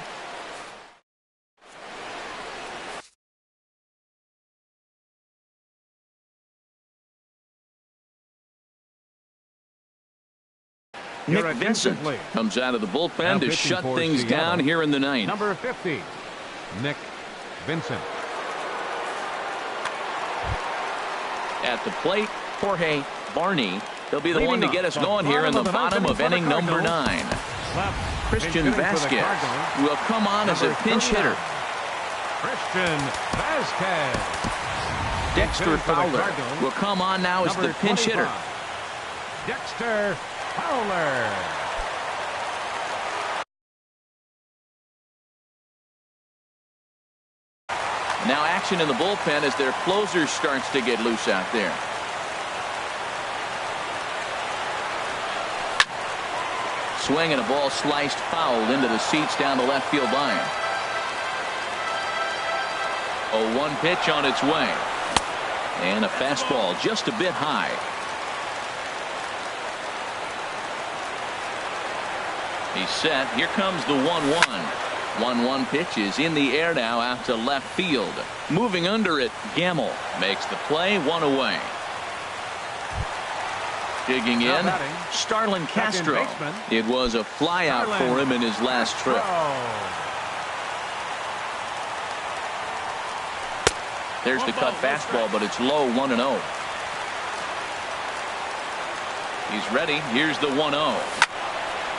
Nick Vincent comes out of the bullpen to shut things down here in the ninth. Number 50, Nick Vincent. At the plate, Jorge Barney. He'll be the one to get us going here in the bottom of inning number 9. Christian Vasquez will come on as a pinch hitter. Christian Vasquez. Dexter Fowler will come on now as the pinch hitter. Dexter Fowler. Now action in the bullpen as their closer starts to get loose out there. Swing and a ball sliced foul into the seats down the left field line. 0-1 pitch on its way. And a fastball just a bit high. He's set. Here comes the 1-1. 1-1 pitch is in the air now out to left field. Moving under it, Gamble makes the play, 1 away. Digging in, Starlin Castro. It was a flyout for him in his last trip. There's the cut fastball, but it's low, 1-0. He's ready. Here's the 1-0.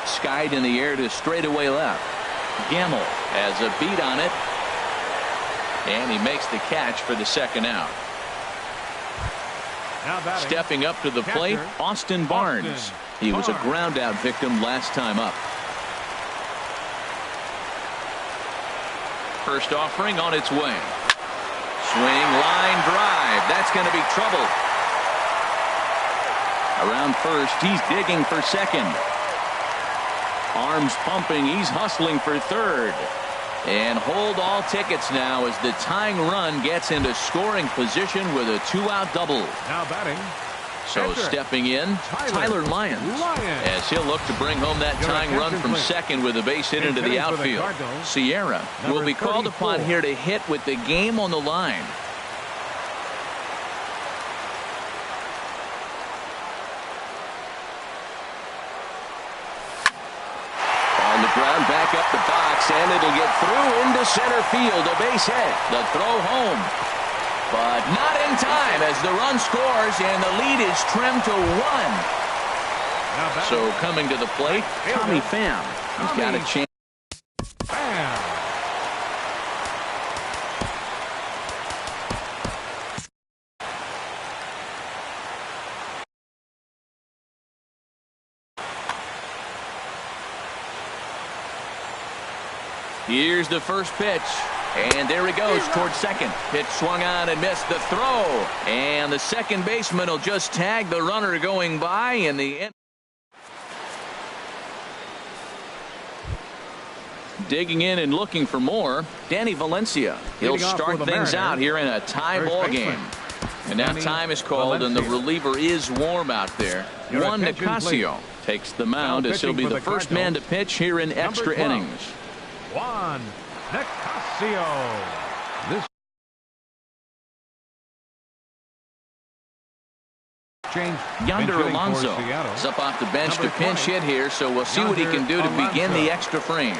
Skied in the air to straightaway left. Gamble has a beat on it, and he makes the catch for the second out. Stepping up to the plate, Austin Barnes. He was a ground out victim last time up. First offering on its way. Swing, line drive. That's going to be trouble. Around first, he's digging for second. Arms pumping, he's hustling for third. And hold all tickets now as the tying run gets into scoring position with a 2-out double. Now batting. So stepping in, Tyler Lyons, as he'll look to bring home that tying run from second with a base hit into the outfield. Sierra will be called upon here to hit with the game on the line. Ground back up the box, and it'll get through into center field. A base hit. The throw home. But not in time as the run scores, and the lead is trimmed to 1. So coming to the plate, Tommy Pham. He's got a chance. Here's the first pitch. And there he goes towards second. Pitch swung on and missed the throw. And the second baseman will just tag the runner going by in the end. Digging in and looking for more, Danny Valencia. He'll start things out here in a tie ball game. And now time is called, and the reliever is warm out there. Juan Nicasio takes the mound as he'll be the first man to pitch here in extra innings. Juan Nicasio. This change. Yonder Alonso is up off the bench to pinch hit here, so we'll see what he can do to begin the extra frames.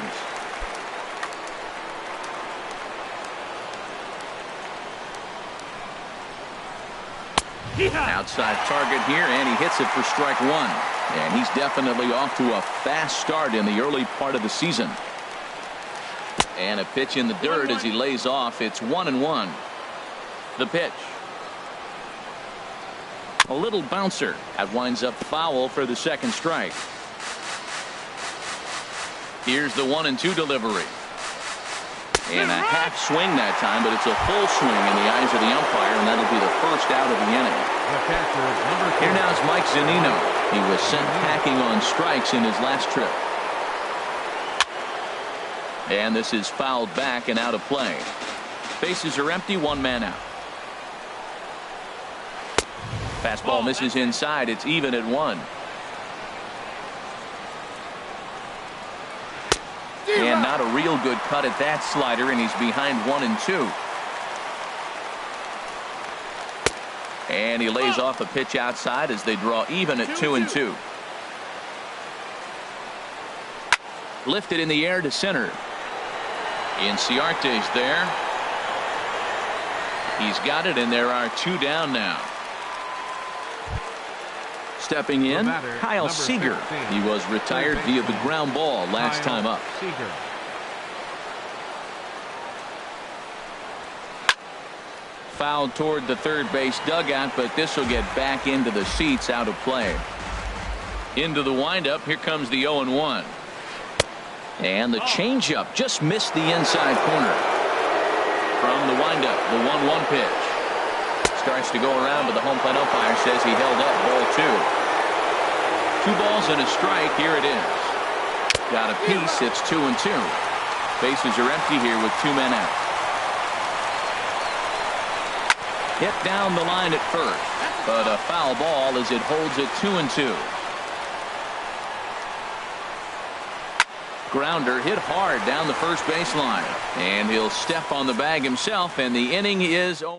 Outside target here, and he hits it for strike one. And he's definitely off to a fast start in the early part of the season. And a pitch in the dirt as he lays off. It's 1-1. The pitch. A little bouncer. That winds up foul for the second strike. Here's the 1-2 delivery. And a half swing that time, but it's a full swing in the eyes of the umpire, and that'll be the first out of the inning. Here now is Mike Zunino. He was sent packing on strikes in his last trip. And this is fouled back and out of play. Bases are empty, one man out. Fastball misses inside. It's even at 1. And not a real good cut at that slider, and he's behind 1-2. And he lays off a pitch outside as they draw even at 2-2. Lifted in the air to center. Inciarte's there. He's got it, and there are 2 down now. Stepping in, Kyle Seager. He was retired via the ground ball last time up. Fouled toward the third base dugout, but this will get back into the seats, out of play. Into the windup, here comes the 0-1. And the changeup just missed the inside corner. From the windup, the 1-1 pitch. Starts to go around, but the home plate umpire says he held up, ball 2. 2 balls and a strike. Here it is. Got a piece. It's 2-2. Bases are empty here with 2 men out. Hit down the line at first, but a foul ball as it holds it 2-2. Grounder hit hard down the first baseline, and he'll step on the bag himself, and the inning is over.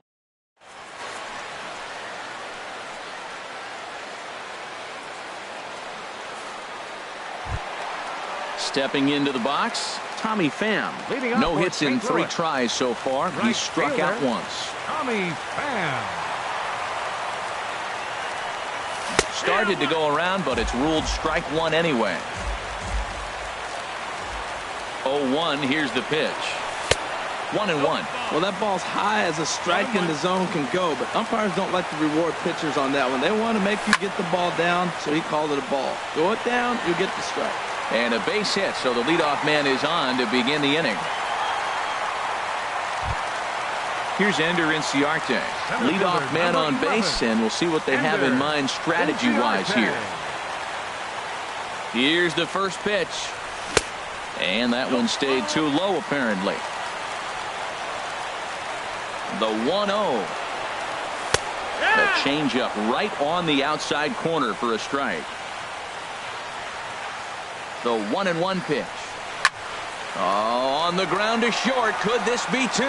Stepping into the box, Tommy Pham. No hits in 3 tries so far. He's struck out once. Tommy Pham. Started to go around, but it's ruled strike 1 anyway. 0-1. Here's the pitch. 1-1. Well, that ball's high as a strike in the zone can go, but umpires don't like to reward pitchers on that one. They want to make you get the ball down, so he called it a ball. Go it down, you get the strike. And a base hit, so the leadoff man is on to begin the inning. Here's Ender Inciarte. Leadoff man on base, and we'll see what they have in mind strategy-wise here. Here's the first pitch. And that one stayed too low, apparently. The 1-0. The changeup right on the outside corner for a strike. The 1-1 pitch. Oh, on the ground to short. Could this be 2?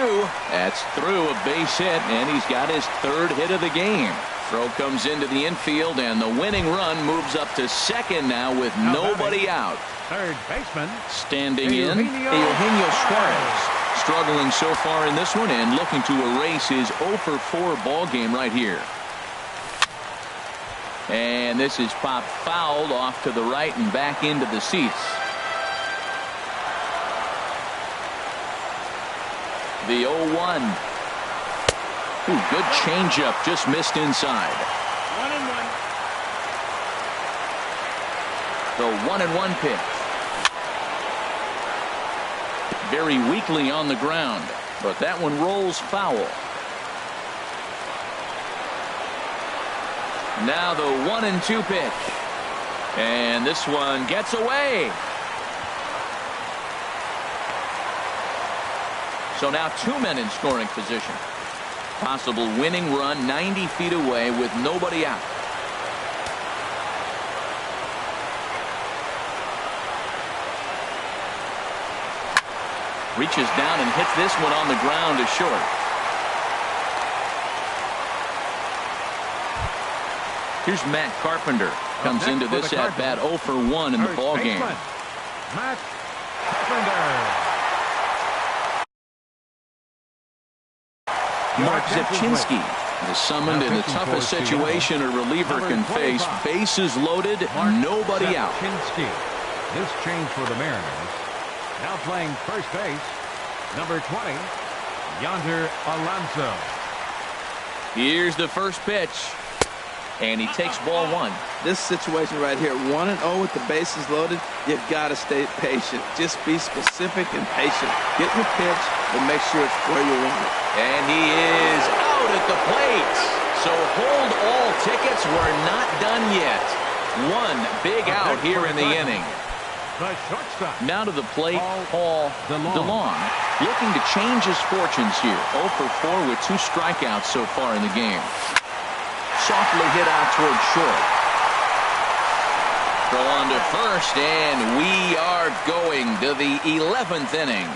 That's through, a base hit, and he's got his 3rd hit of the game. Throw comes into the infield, and the winning run moves up to second now with nobody out. Third baseman. Standing in, Eugenio Suarez. Struggling so far in this one and looking to erase his 0-for-4 ball game right here. And this is popped fouled off to the right and back into the seats. The 0-1. Ooh, good changeup, just missed inside. 1-1. The 1-1 pitch. Very weakly on the ground. but that one rolls foul. Now the 1-2 pitch. And this one gets away. So now 2 men in scoring position. Possible winning run 90 feet away with nobody out. Reaches down and hits this one on the ground to short. Here's Matt Carpenter. Comes into this at bat 0 for 1 in the ball game. Matt Carpenter. Mark Zepchinski is summoned in the toughest situation a reliever can face. Bases loaded, nobody out. This change for the Mariners. Now playing first base, number 20, Yonder Alonso. Here's the first pitch. And he takes ball 1. This situation right here, 1-0 with the bases loaded, you've got to stay patient. Just be specific and patient. Get your pitch and make sure it's where you want it. And he is out at the plate. So hold all tickets. We're not done yet. One big out here in the inning. The shortstop. Now to the plate, Paul DeLong. Looking to change his fortunes here. 0 for 4 with 2 strikeouts so far in the game. Softly hit out toward short. Throw on to first, and we are going to the 11th inning.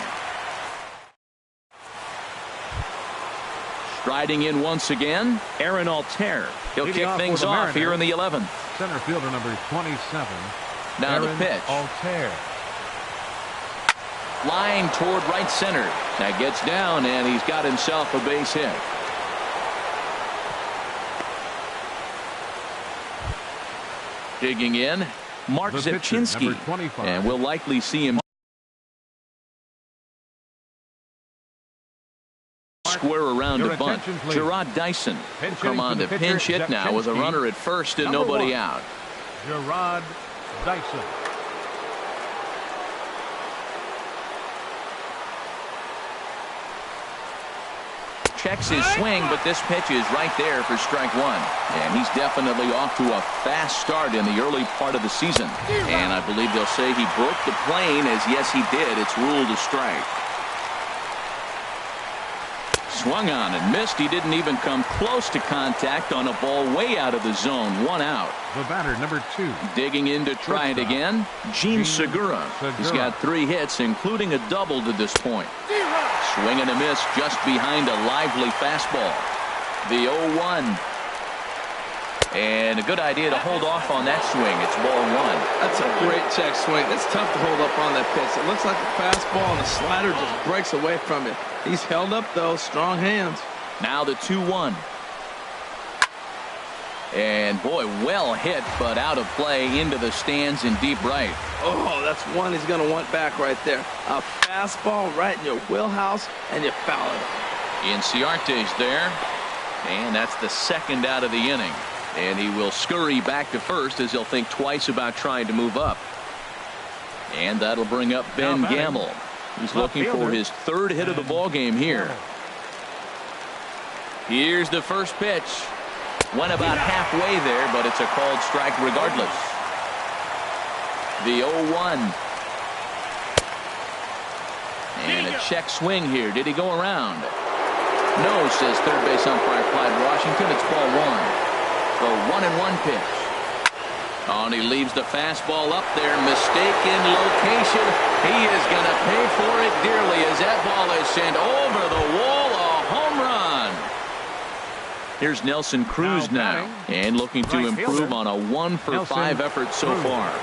Striding in once again, Aaron Altair. He'll kick things off here in the 11th. Center fielder number 27. Now the pitch. Altair. Flying toward right center. That gets down, and he's got himself a base hit. Digging in, Mark Zepchinski, and we'll likely see him square around a bunt. Gerard Dyson will come on to pinch hit now with a runner at first and nobody out. Gerard Dyson. Checks his swing, but this pitch is right there for strike 1. And he's definitely off to a fast start in the early part of the season. And I believe they'll say he broke the plane, as yes he did. It's ruled a strike. Swung on and missed. He didn't even come close to contact on a ball way out of the zone. 1 out. The batter, number 2. Digging in to try it again, Gene Segura. He's got 3 hits, including a double to this point. Swing and a miss just behind a lively fastball. The 0-1. And a good idea to hold off on that swing. It's ball 1. That's a great check swing. It's tough to hold up on that pitch. It looks like the fastball and the slider just breaks away from it. He's held up, though. Strong hands. Now the 2-1. And boy, well hit, but out of play into the stands in deep right. Oh, that's one he's going to want back right there. A fastball right in your wheelhouse, and you foul it. Inciarte's there, and that's the 2nd out of the inning. And he will scurry back to first as he'll think twice about trying to move up. And that'll bring up Ben Gamble. He's looking for his 3rd hit of the ball game here. Here's the first pitch. Went about halfway there, but it's a called strike regardless. The 0-1. And a check swing here. Did he go around? No, says third base umpire Clyde Washington. It's ball 1. The 1-1 pitch. Oh, and he leaves the fastball up there. Mistaken location. He is going to pay for it dearly as that ball is sent over the wall. A home run. Here's Nelson Cruz now, and looking to improve on a 1 for 5 effort so far.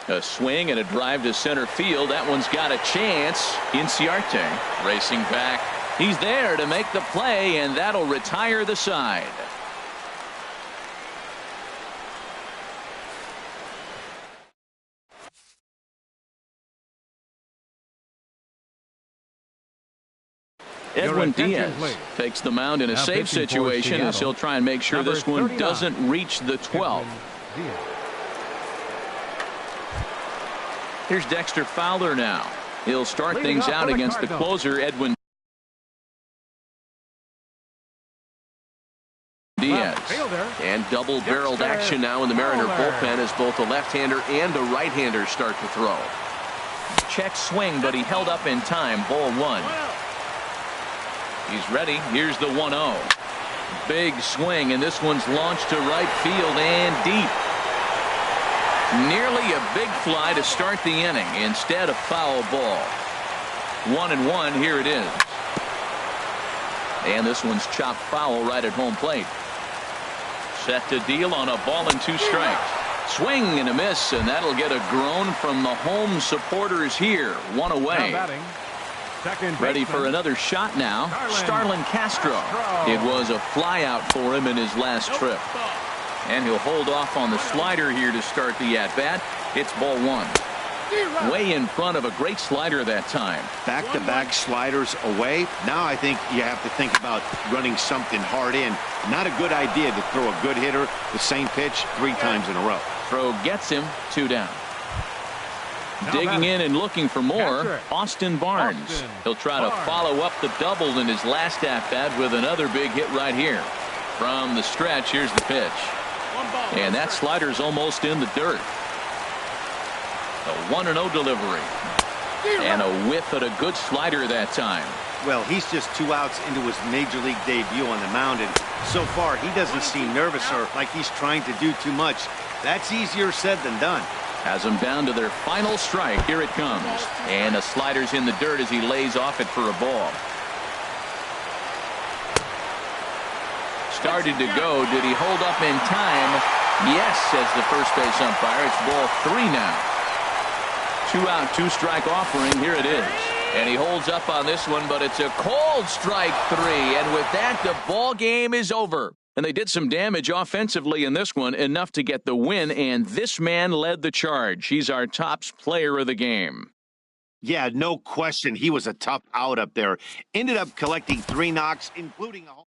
A swing and a drive to center field. That one's got a chance. Inciarte racing back. He's there to make the play, and that'll retire the side. Edwin Diaz takes the mound in a safe situation as he'll try and make sure this one doesn't reach the 12th. Here's Dexter Fowler now. He'll start Leading things off out for the against the Cardinals, closer, Edwin Diaz. fielder, And double-barreled Dexter action now in the Mariner Fowler. bullpen as both a left-hander and a right-hander start to throw. Check swing, but he held up in time. Ball 1. He's ready. Here's the 1-0. Big swing, and this one's launched to right field and deep. Nearly a big fly to start the inning. Instead, a foul ball. 1-1. Here it is. And this one's chopped foul right at home plate. Set to deal on a ball and 2 strikes. Swing and a miss, and that'll get a groan from the home supporters here. 1 now away. batting, second Ready baseman, for another shot now. Starlin Castro. Castro. It was a fly out for him in his last trip. And he'll hold off on the slider here to start the at-bat. It's ball 1. Way in front of a great slider that time. Back-to-back sliders away. Now I think you have to think about running something hard in. Not a good idea to throw a good hitter the same pitch 3 times in a row. Throw gets him. 2 down. Now Digging batting, in and looking for more, catcher, Austin Barnes. Austin He'll try to Barnes. follow up the double in his last at-bat with another big hit right here. From the stretch, here's the pitch. And that slider's almost in the dirt. A 1-0 delivery. And a whiff at a good slider that time. Well, he's just 2 outs into his major league debut on the mound, and so far he doesn't seem nervous or like he's trying to do too much. That's easier said than done. Has them down to their final strike. Here it comes. And the slider's in the dirt as he lays off it for a ball. Started to go. Did he hold up in time? Yes, says the first base umpire. It's ball 3 now. 2 out, 2 strike offering. Here it is. And he holds up on this one, but it's a cold strike 3. And with that, the ball game is over. And they did some damage offensively in this one, enough to get the win. And this man led the charge. He's our tops player of the game. Yeah, no question. He was a tough out up there. Ended up collecting 3 knocks, including a home.